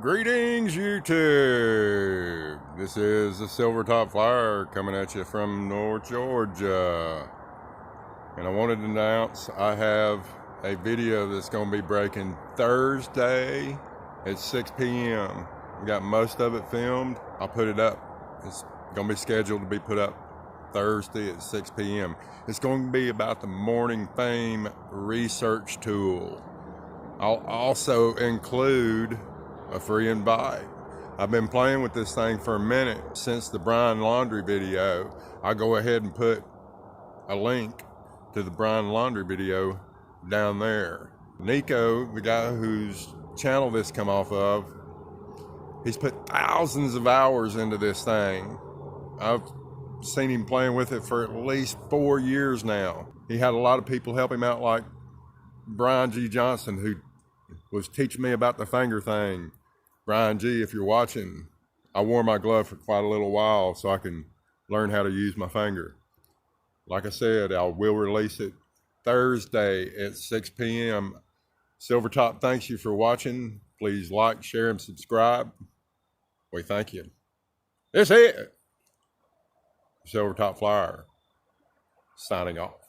Greetings, YouTube. This is the Silvertop Flyer coming at you from North Georgia. And I wanted to announce I have a video that's going to be breaking Thursday at 6 p.m. We got most of it filmed. I'll put it up. It's going to be scheduled to be put up Thursday at 6 p.m. It's going to be about the Morningfame research tool. I'll also include a free invite. I've been playing with this thing for a minute since the Laundrie video. I'll go ahead and put a link to the Laundrie video down there. Nico, the guy whose channel this come off of, he's put thousands of hours into this thing. I've seen him playing with it for at least 4 years now. He had a lot of people help him out, like Brian G. Johnson, who was teaching me about the finger thing. Brian G., if you're watching, I wore my glove for quite a little while so I can learn how to use my finger. Like I said, I will release it Thursday at 6 p.m. Silvertop, thanks you for watching. Please like, share, and subscribe. We thank you. That's it. Silvertop Flyer, signing off.